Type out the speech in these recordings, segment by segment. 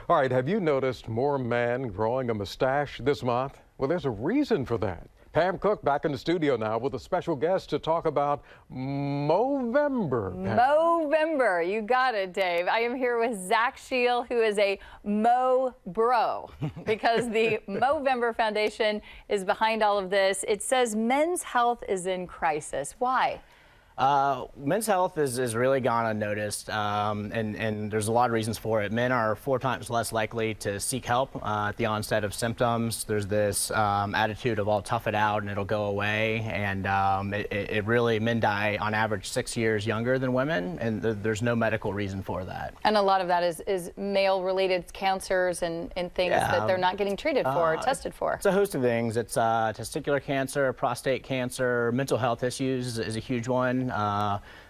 All right, have you noticed more men growing a mustache this month? Well, there's a reason for that. Pam Cook back in the studio now with a special guest to talk about Movember. Movember, you got it, Dave. I am here with Zach Scheel, who is a Mo Bro, because the Movember Foundation is behind all of this. It says men's health is in crisis. Why? Men's health is really gone unnoticed, and there's a lot of reasons for it. Men are 4 times less likely to seek help at the onset of symptoms. There's this attitude of I'll tough it out and it'll go away, and it really, men die on average 6 years younger than women, and there's no medical reason for that. And a lot of that is male-related cancers and things that they're not getting treated for or tested for. It's a host of things. It's testicular cancer, prostate cancer, mental health issues is a huge one.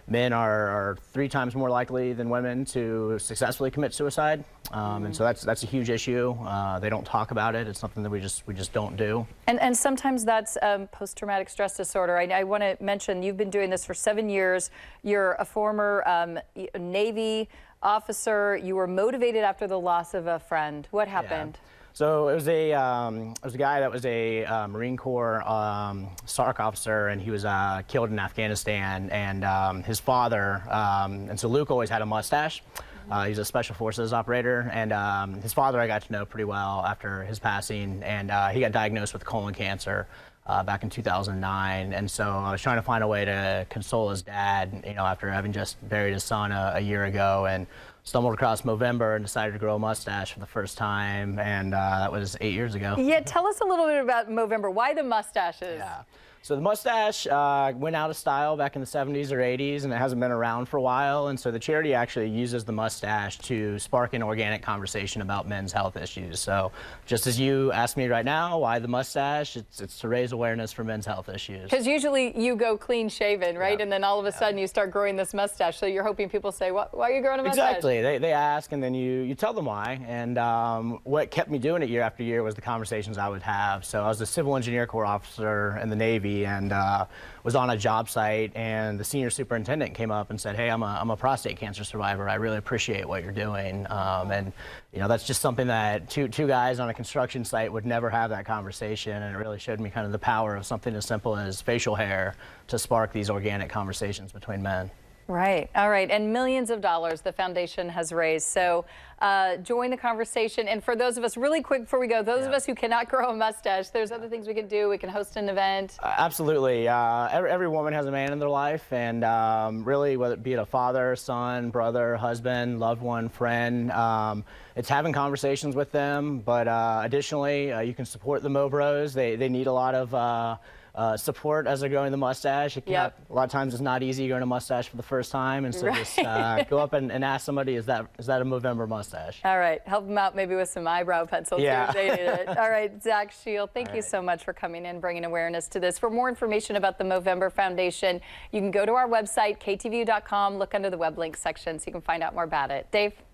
Men are 3 times more likely than women to successfully commit suicide, and so that's a huge issue. They don't talk about it. It's something that we just don't do. And sometimes that's post-traumatic stress disorder. I want to mention you've been doing this for 7 years. You're a former Navy officer. You were motivated after the loss of a friend. What happened? Yeah. So it was a guy that was a Marine Corps SARC officer, and he was killed in Afghanistan. And his father, and so Luke always had a mustache. He's a special forces operator, and his father I got to know pretty well after his passing, and he got diagnosed with colon cancer back in 2009. And so I was trying to find a way to console his dad, after having just buried his son a year ago, and stumbled across Movember and decided to grow a mustache for the first time, and that was 8 years ago. Yeah, tell us a little bit about Movember. Why the mustaches? Yeah. So the mustache went out of style back in the 70s or 80s, and it hasn't been around for a while. And so the charity actually uses the mustache to spark an organic conversation about men's health issues. So just as you asked me right now, why the mustache? It's to raise awareness for men's health issues. Because usually you go clean shaven, right? Yep. And then all of a sudden you start growing this mustache. So you're hoping people say, why are you growing a mustache? Exactly. They ask, and then you tell them why. And what kept me doing it year after year was the conversations I would have. So I was a civil engineer corps officer in the Navy, and was on a job site, and the senior superintendent came up and said, hey, I'm a prostate cancer survivor. I really appreciate what you're doing. And that's just something that two guys on a construction site would never have that conversation, and it really showed me kind of the power of something as simple as facial hair to spark these organic conversations between men. Right. All right. And millions of dollars the foundation has raised. So join the conversation. And for those of us, really quick before we go, those of us who cannot grow a mustache, there's other things we can do. We can host an event. Absolutely. Every woman has a man in their life. And really, whether it be a father, son, brother, husband, loved one, friend, it's having conversations with them. But additionally, you can support the Mo Bros. They need a lot of support as they're growing the mustache. A lot of times it's not easy growing a mustache for the first time, and so just go up and ask somebody, is that a Movember mustache? All right, help them out maybe with some eyebrow pencils if they need it. All right, Zach Scheel, thank you so much for coming in, bringing awareness to this. For more information about the Movember Foundation, you can go to our website, ktvu.com, look under the web link section so you can find out more about it. Dave?